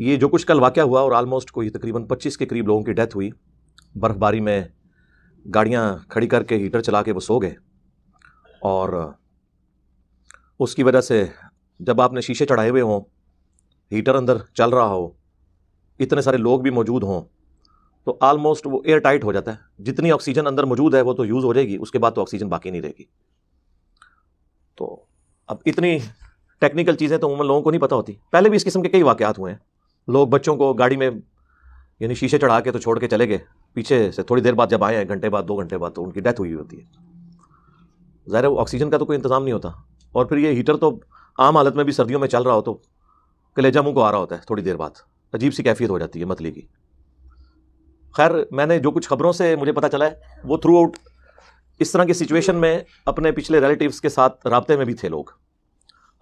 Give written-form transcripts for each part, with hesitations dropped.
یہ جو کچھ کل واقعہ ہوا اور آلموسٹ کوئی تقریباً 25 کے قریب لوگوں کی ڈیتھ ہوئی، برف باری میں گاڑیاں کھڑی کر کے ہیٹر چلا کے وہ سو گئے، اور اس کی وجہ سے جب آپ نے شیشے چڑھائے ہوئے ہوں، ہیٹر اندر چل رہا ہو، اتنے سارے لوگ بھی موجود ہوں، تو آلموسٹ وہ ایئر ٹائٹ ہو جاتا ہے. جتنی آکسیجن اندر موجود ہے وہ تو یوز ہو جائے گی، اس کے بعد تو آکسیجن باقی نہیں رہے گی. تو اب اتنی ٹیکنیکل چیزیں تو عموماً لوگوں کو نہیں پتہ ہوتی. پہلے بھی اس قسم کے کئی واقعات ہوئے ہیں. لوگ بچوں کو گاڑی میں یعنی شیشے چڑھا کے تو چھوڑ کے چلے گئے، پیچھے سے تھوڑی دیر بعد جب آئے ہیں، گھنٹے بعد 2 گھنٹے بعد، تو ان کی ڈیتھ ہوئی ہوتی ہے. ظاہر ہے وہ آکسیجن کا تو کوئی انتظام نہیں ہوتا، اور پھر یہ ہیٹر تو عام حالت میں بھی سردیوں میں چل رہا ہو تو کلیجہ منہ کو آ رہا ہوتا ہے، تھوڑی دیر بعد عجیب سی کیفیت ہو جاتی ہے متلی کی. خیر میں نے جو کچھ خبروں سے مجھے پتہ چلا ہے وہ تھرو آؤٹ اس طرح کی سچویشن میں اپنے پچھلے ریلیٹیوز کے ساتھ رابطے میں بھی تھے. لوگ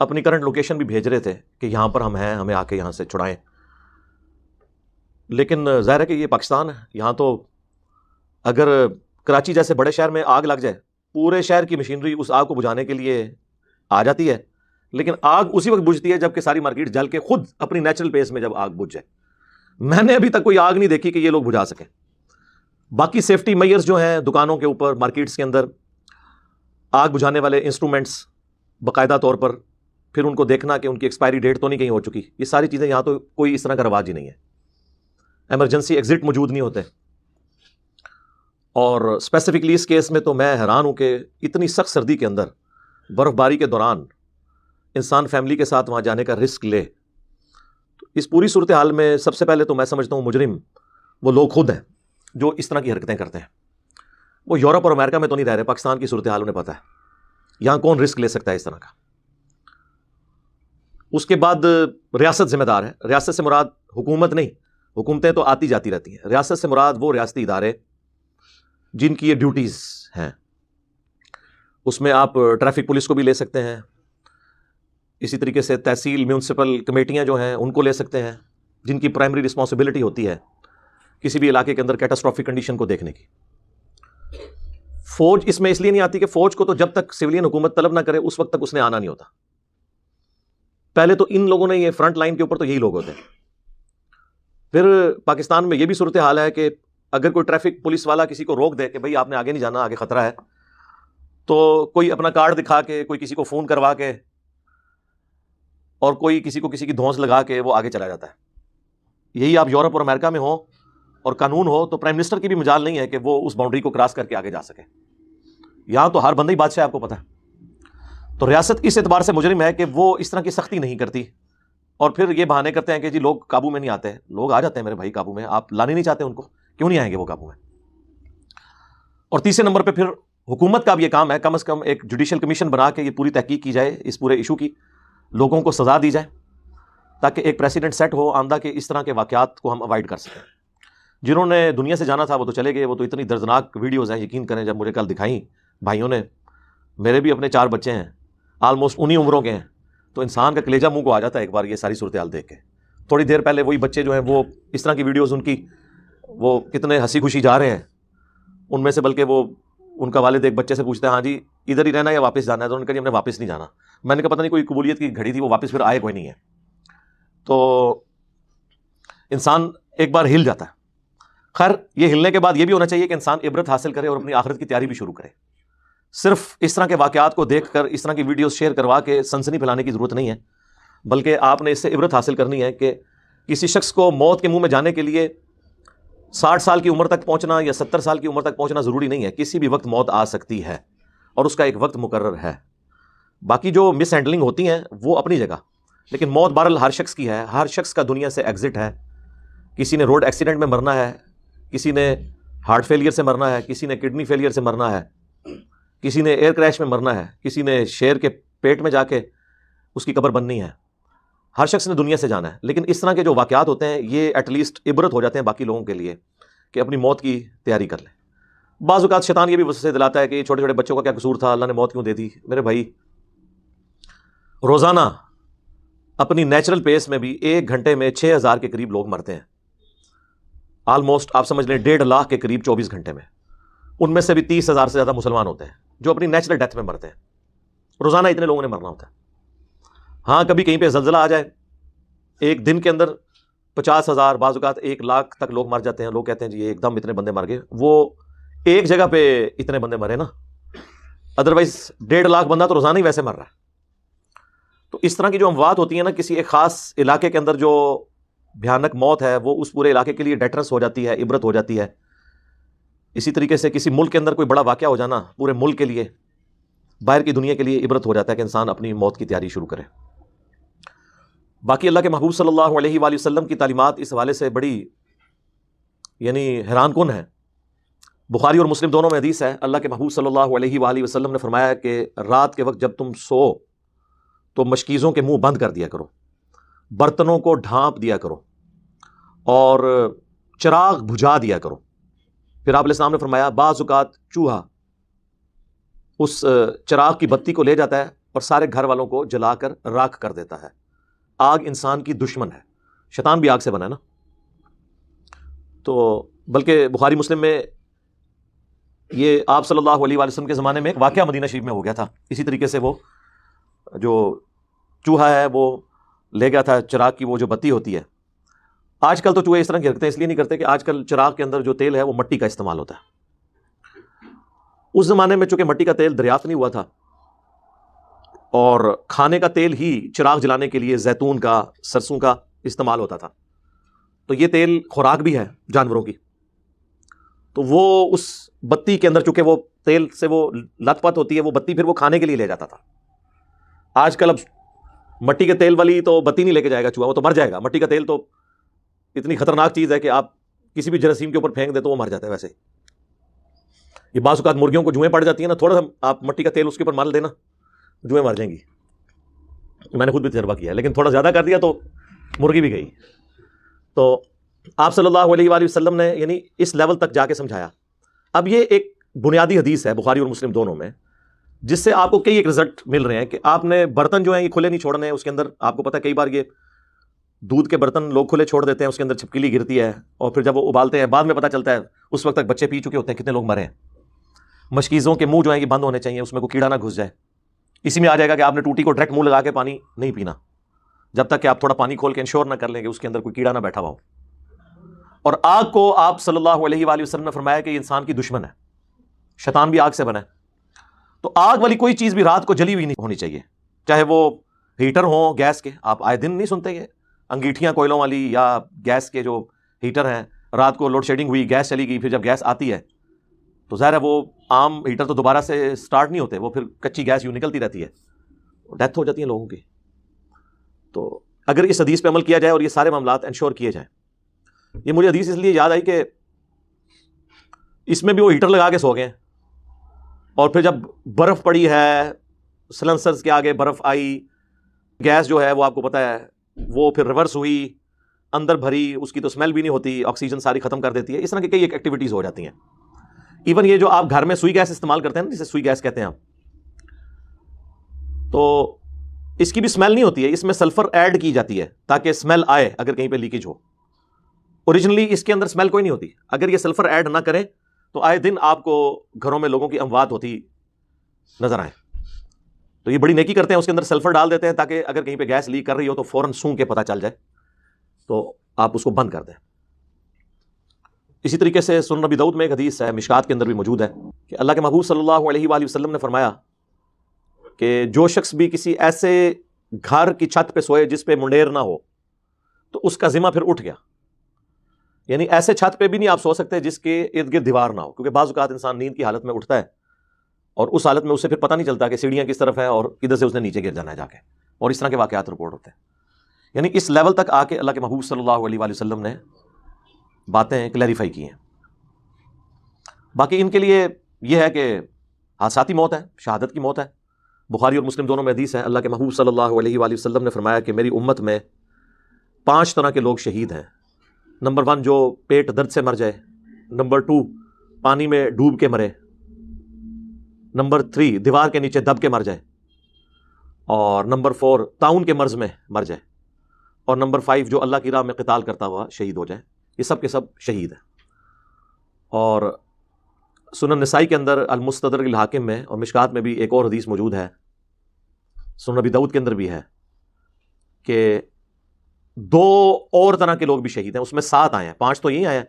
اپنی کرنٹ لوکیشن بھی بھیج رہے تھے کہ یہاں پر ہم ہیں، ہمیں آ کے یہاں سے چھڑائیں. لیکن ظاہر ہے کہ یہ پاکستان ہے، یہاں تو اگر کراچی جیسے بڑے شہر میں آگ لگ جائے، پورے شہر کی مشینری اس آگ کو بجھانے کے لیے آ جاتی ہے، لیکن آگ اسی وقت بجھتی ہے جب کہ ساری مارکیٹ جل کے خود اپنی نیچرل پیس میں جب آگ بجھ جائے. میں نے ابھی تک کوئی آگ نہیں دیکھی کہ یہ لوگ بجھا سکیں. باقی سیفٹی میئرز جو ہیں دکانوں کے اوپر، مارکیٹس کے اندر آگ بجھانے والے انسٹرومنٹس باقاعدہ طور پر، پھر ان کو دیکھنا کہ ان کی ایکسپائری ڈیٹ تو نہیں کہیں ہو چکی. یہ ساری چیزیں یہاں تو کوئی اس طرح کا رواج ہی نہیں ہے. ایمرجنسی ایگزٹ موجود نہیں ہوتے. اور اسپیسیفکلی اس کیس میں تو میں حیران ہوں کہ اتنی سخت سردی کے اندر برف باری کے دوران انسان فیملی کے ساتھ وہاں جانے کا رسک لے. تو اس پوری صورتحال میں سب سے پہلے تو میں سمجھتا ہوں مجرم وہ لوگ خود ہیں جو اس طرح کی حرکتیں کرتے ہیں. وہ یورپ اور امریکہ میں تو نہیں رہ رہے، پاکستان کی صورتحال انہیں پتہ ہے یہاں کون رسک لے سکتا ہے اس طرح کا. اس کے بعد ریاست ذمہ دار ہے. ریاست سے مراد حکومت نہیں، حکومتیں تو آتی جاتی رہتی ہیں. ریاست سے مراد وہ ریاستی ادارے جن کی یہ ڈیوٹیز ہیں. اس میں آپ ٹریفک پولیس کو بھی لے سکتے ہیں، اسی طریقے سے تحصیل میونسپل کمیٹیاں جو ہیں ان کو لے سکتے ہیں، جن کی پرائمری رسپانسبلٹی ہوتی ہے کسی بھی علاقے کے اندر کیٹاسٹرافک کنڈیشن کو دیکھنے کی. فوج اس میں اس لیے نہیں آتی کہ فوج کو تو جب تک سویلین حکومت طلب نہ کرے اس وقت تک اس نے آنا نہیں ہوتا. پہلے تو ان لوگوں نے یہ فرنٹ لائن کے اوپر تو یہی لوگ ہوتے ہیں. پھر پاکستان میں یہ بھی صورتحال ہے کہ اگر کوئی ٹریفک پولیس والا کسی کو روک دے کہ بھئی آپ نے آگے نہیں جانا، آگے خطرہ ہے، تو کوئی اپنا کارڈ دکھا کے، کوئی کسی کو فون کروا کے، اور کوئی کسی کو کسی کی دھونس لگا کے وہ آگے چلا جاتا ہے. یہی آپ یورپ اور امریکہ میں ہوں اور قانون ہو تو پرائم منسٹر کی بھی مجال نہیں ہے کہ وہ اس باؤنڈری کو کراس کر کے آگے جا سکے. یہاں تو ہر بندہ ہی بادشاہ، آپ کو پتہ ہے. تو ریاست اس اعتبار سے مجرم ہے کہ وہ اس طرح کی سختی نہیں کرتی، اور پھر یہ بہانے کرتے ہیں کہ جی لوگ قابو میں نہیں آتے. لوگ آ جاتے ہیں میرے بھائی قابو میں، آپ لانے نہیں چاہتے ان کو، کیوں نہیں آئیں گے وہ قابو میں. اور تیسرے نمبر پہ پھر حکومت کا بھی یہ کام ہے کم از کم ایک جوڈیشل کمیشن بنا کے یہ پوری تحقیق کی جائے اس پورے ایشو کی، لوگوں کو سزا دی جائے تاکہ ایک پریسیڈنٹ سیٹ ہو آندہ کہ اس طرح کے واقعات کو ہم اوائڈ کر سکیں. جنہوں نے دنیا سے جانا تھا وہ تو چلے گئے. وہ تو اتنی دردناک ویڈیوز ہیں، یقین کریں جب مجھے کل دکھائیں بھائیوں نے. میرے بھی اپنے 4 بچے ہیں، آلموسٹ انہی عمروں کے ہیں، تو انسان کا کلیجہ منہ کو آ جاتا ہے ایک بار یہ ساری صورتحال دیکھ کے. تھوڑی دیر پہلے وہی بچے جو ہیں وہ اس طرح کی ویڈیوز ان کی وہ کتنے ہنسی خوشی جا رہے ہیں. ان میں سے بلکہ وہ ان کا والد ایک بچے سے پوچھتا ہے ہاں جی ادھر ہی رہنا یا واپس جانا ہے، تو انہوں نے کہا جی ہم نے واپس نہیں جانا. میں نے کہا پتہ نہیں کوئی قبولیت کی گھڑی تھی، وہ واپس پھر آئے کوئی نہیں ہے. تو انسان ایک بار ہل جاتا ہے. خیر یہ ہلنے کے بعد یہ بھی ہونا چاہیے کہ انسان عبرت حاصل کرے اور اپنی آخرت کی تیاری بھی شروع کرے. صرف اس طرح کے واقعات کو دیکھ کر اس طرح کی ویڈیوز شیئر کروا کے سنسنی پھیلانے کی ضرورت نہیں ہے، بلکہ آپ نے اس سے عبرت حاصل کرنی ہے کہ کسی شخص کو موت کے منہ میں جانے کے لیے 60 سال کی عمر تک پہنچنا یا 70 سال کی عمر تک پہنچنا ضروری نہیں ہے. کسی بھی وقت موت آ سکتی ہے اور اس کا ایک وقت مقرر ہے. باقی جو مس ہینڈلنگ ہوتی ہیں وہ اپنی جگہ، لیکن موت بہرحال ہر شخص کی ہے. ہر شخص کا دنیا سے ایگزٹ ہے. کسی نے روڈ ایکسیڈنٹ میں مرنا ہے، کسی نے ہارٹ فیلئر سے مرنا ہے، کسی نے کڈنی فیلئر سے مرنا ہے، کسی نے ایئر کریش میں مرنا ہے، کسی نے شیر کے پیٹ میں جا کے اس کی قبر بننی ہے. ہر شخص نے دنیا سے جانا ہے. لیکن اس طرح کے جو واقعات ہوتے ہیں یہ ایٹ لیسٹ عبرت ہو جاتے ہیں باقی لوگوں کے لیے کہ اپنی موت کی تیاری کر لیں. بعض اوقات شیطان یہ بھی وسوسے دلاتا ہے کہ یہ چھوٹے چھوٹے بچوں کا کیا قصور تھا، اللہ نے موت کیوں دے دی. میرے بھائی روزانہ اپنی نیچرل پیس میں بھی 1 گھنٹے میں 6000 کے قریب لوگ مرتے ہیں. آلموسٹ آپ سمجھ لیں 1.5 لاکھ کے قریب 24 گھنٹے میں. ان میں سے بھی 30,000 سے زیادہ مسلمان ہوتے ہیں جو اپنی نیچرل ڈیتھ میں مرتے ہیں. روزانہ اتنے لوگوں نے مرنا ہوتا ہے. ہاں کبھی کہیں پہ زلزلہ آ جائے، ایک دن کے اندر 50,000 بعض اوقات 1,00,000 تک لوگ مر جاتے ہیں. لوگ کہتے ہیں جی ایک دم اتنے بندے مر گئے. وہ ایک جگہ پہ اتنے بندے مرے نا, ادروائز 1.5 لاکھ بندہ تو روزانہ ہی ویسے مر رہا ہے. تو اس طرح کی جو اموات ہوتی ہیں نا, کسی ایک خاص علاقے کے اندر جو بھیانک موت ہے وہ اس پورے علاقے کے لیے ڈیٹرنس ہو جاتی ہے, عبرت ہو جاتی ہے. اسی طریقے سے کسی ملک کے اندر کوئی بڑا واقعہ ہو جانا پورے ملک کے لیے, باہر کی دنیا کے لیے عبرت ہو جاتا ہے کہ انسان اپنی موت کی تیاری شروع کرے. باقی اللہ کے محبوب صلی اللہ علیہ وآلہ وسلم کی تعلیمات اس حوالے سے بڑی یعنی حیران کن ہے. بخاری اور مسلم دونوں میں حدیث ہے, اللہ کے محبوب صلی اللہ علیہ وآلہ وسلم نے فرمایا کہ رات کے وقت جب تم سو تو مشکیزوں کے منہ بند کر دیا کرو, برتنوں کو ڈھانپ دیا کرو اور چراغ بجھا دیا کرو. پھر آپ علیہ السلام نے فرمایا بعض اوقات چوہا اس چراغ کی بتی کو لے جاتا ہے اور سارے گھر والوں کو جلا کر راکھ کر دیتا ہے. آگ انسان کی دشمن ہے, شیطان بھی آگ سے بنا ہے نا. تو بلکہ بخاری مسلم میں یہ آپ صلی اللہ علیہ وآلہ وسلم کے زمانے میں ایک واقعہ مدینہ شریف میں ہو گیا تھا. اسی طریقے سے وہ جو چوہا ہے وہ لے گیا تھا چراغ کی وہ جو بتی ہوتی ہے. آج کل تو چوہے اس طرح کی حرکتیں اس لیے نہیں کرتے کہ آج کل چراغ کے اندر جو تیل ہے وہ مٹی کا استعمال ہوتا ہے. اس زمانے میں چونکہ مٹی کا تیل دریافت نہیں ہوا تھا اور کھانے کا تیل ہی چراغ جلانے کے لیے زیتون کا, سرسوں کا استعمال ہوتا تھا, تو یہ تیل خوراک بھی ہے جانوروں کی. تو وہ اس بتی کے اندر چونکہ وہ تیل سے وہ لت پت ہوتی ہے, وہ بتی پھر وہ کھانے کے لیے لے جاتا تھا. آج کل اب مٹی کے تیل والی تو بتی نہیں لے کے جائے گا چوہا, وہ تو مر جائے گا. مٹی کا تیل تو اتنی خطرناک چیز ہے کہ آپ کسی بھی جراثیم کے اوپر پھینک دیں تو وہ مر جاتا ہے. ویسے یہ بعض اوقات مرغیوں کو جوئیں پڑ جاتی ہیں نا, تھوڑا سا آپ مٹی کا تیل اس کے اوپر مال دینا, جوئیں مر جائیں گی. میں نے خود بھی تجربہ کیا, لیکن تھوڑا زیادہ کر دیا تو مرغی بھی گئی. تو آپ صلی اللہ علیہ وآلہ وسلم نے یعنی اس لیول تک جا کے سمجھایا. اب یہ ایک بنیادی حدیث ہے بخاری اور مسلم دونوں میں, جس سے آپ کو کئی ایک رزلٹ مل رہے ہیں کہ آپ نے برتن جو ہیں یہ کھلے نہیں چھوڑنے ہیں. اس کے اندر آپ کو پتہ ہے کئی بار یہ دودھ کے برتن لوگ کھلے چھوڑ دیتے ہیں, اس کے اندر چھپکلی گرتی ہے اور پھر جب وہ ابالتے ہیں بعد میں پتہ چلتا ہے اس وقت تک بچے پی چکے ہوتے ہیں, کتنے لوگ مرے ہیں. مشکیزوں کے منہ جو ہیں یہ بند ہونے چاہیے, اس میں کوئی کیڑا نہ گھس جائے. اسی میں آ جائے گا کہ آپ نے ٹوٹی کو ڈائریکٹ منہ لگا کے پانی نہیں پینا جب تک کہ آپ تھوڑا پانی کھول کے انشور نہ کر لیں کہ اس کے اندر کوئی کیڑا نہ بیٹھا ہوا ہو. اور آگ کو آپ صلی اللہ علیہ وآلہ وسلم نے فرمایا کہ یہ انسان کی دشمن ہے, شیطان بھی آگ سے بنا ہے. تو آگ والی کوئی چیز بھی رات کو جلی ہوئی نہیں ہونی چاہیے, چاہے وہ ہیٹر ہوں گیس کے. آپ آئے دن نہیں سنتے یہ انگیٹھیاں کوئلوں والی یا گیس کے جو ہیٹر ہیں, رات کو لوڈ شیڈنگ ہوئی, گیس چلی گئی, پھر جب گیس آتی ہے تو ظاہر ہے وہ عام ہیٹر تو دوبارہ سے سٹارٹ نہیں ہوتے, وہ پھر کچی گیس یوں نکلتی رہتی ہے, ڈیتھ ہو جاتی ہے لوگوں کی. تو اگر اس حدیث پہ عمل کیا جائے اور یہ سارے معاملات انشور کیے جائیں. یہ مجھے حدیث اس لیے یاد آئی کہ اس میں بھی وہ ہیٹر لگا کے سو گئے, اور پھر جب برف پڑی ہے, سلنسرز کے آگے برف آئی, گیس جو ہے وہ آپ کو پتہ ہے وہ پھر ریورس ہوئی, اندر بھری, اس کی تو اسمیل بھی نہیں ہوتی, آکسیجن ساری ختم کر دیتی ہے. اس طرح کی کئی ایک ایکٹیویٹیز ہو جاتی ہیں. ایون یہ جو آپ گھر میں سوئی گیس استعمال کرتے ہیں نا, جسے سوئی گیس کہتے ہیں آپ, تو اس کی بھی اسمیل نہیں ہوتی ہے, اس میں سلفر ایڈ کی جاتی ہے تاکہ اسمیل آئے اگر کہیں پہ لیکیج ہو. اوریجنلی اس کے اندر اسمیل کوئی نہیں ہوتی. اگر یہ سلفر ایڈ نہ کریں تو آئے دن آپ کو گھروں میں لوگوں کی اموات ہوتی نظر آئے. تو یہ بڑی نیکی کرتے ہیں, اس کے اندر سلفر ڈال دیتے ہیں تاکہ اگر کہیں پہ گیس لیک کر رہی ہو تو فوراً سونگ کے پتہ چل جائے تو آپ اس کو بند کر دیں. اسی طریقے سے سنن نبی داؤد میں ایک حدیث ہے, مشکات کے اندر بھی موجود ہے, کہ اللہ کے محبوب صلی اللہ علیہ وآلہ وسلم نے فرمایا کہ جو شخص بھی کسی ایسے گھر کی چھت پہ سوئے جس پہ منڈیر نہ ہو تو اس کا ذمہ پھر اٹھ گیا. یعنی ایسے چھت پہ بھی نہیں آپ سو سکتے جس کے ارد گرد دیوار نہ ہو, کیونکہ بعض اوقات انسان نیند کی حالت میں اٹھتا ہے اور اس حالت میں اسے پھر پتہ نہیں چلتا کہ سیڑھیاں کس طرف ہیں اور کدھر سے اس نے نیچے گر جانا ہے جا کے, اور اس طرح کے واقعات رپورٹ ہوتے ہیں. یعنی اس لیول تک آ کے اللہ کے محبوب صلی اللہ علیہ وآلہ وسلم نے باتیں کلیریفائی کی ہیں. باقی ان کے لیے یہ ہے کہ حادثاتی موت ہے, شہادت کی موت ہے. بخاری اور مسلم دونوں میں حدیث ہے, اللہ کے محبوب صلی اللہ علیہ وآلہ وسلم نے فرمایا کہ میری امت میں 5 طرح کے لوگ شہید ہیں. نمبر 1 جو پیٹ درد سے مر جائے, نمبر 2 پانی میں ڈوب کے مرے, نمبر 3 دیوار کے نیچے دب کے مر جائے, اور نمبر 4 طاعون کے مرض میں مر جائے, اور نمبر 5 جو اللہ کی راہ میں قتال کرتا ہوا شہید ہو جائے. یہ سب کے سب شہید ہیں. اور سنن نسائی کے اندر المستدرک الحاکم میں اور مشکات میں بھی ایک اور حدیث موجود ہے, سنن نبی داؤد کے اندر بھی ہے, کہ دو اور طرح کے لوگ بھی شہید ہیں، اس میں 7 آئے ہیں، 5 تو یہی آئے ہیں،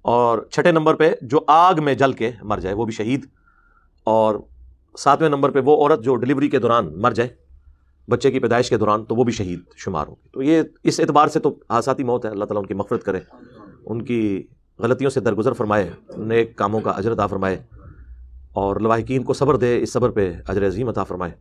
اور 6 نمبر پہ جو آگ میں جل کے مر جائے وہ بھی شہید، اور 7ویں نمبر پہ وہ عورت جو ڈلیوری کے دوران مر جائے، بچے کی پیدائش کے دوران، تو وہ بھی شہید شمار ہوگی۔ تو یہ اس اعتبار سے تو حادثاتی موت ہے، اللہ تعالیٰ ان کی مغفرت کرے، ان کی غلطیوں سے درگزر فرمائے، نیک کاموں کا اجر عطا فرمائے، اور لواحقین کو صبر دے، اس صبر پہ اجر عظیم عطا فرمائے۔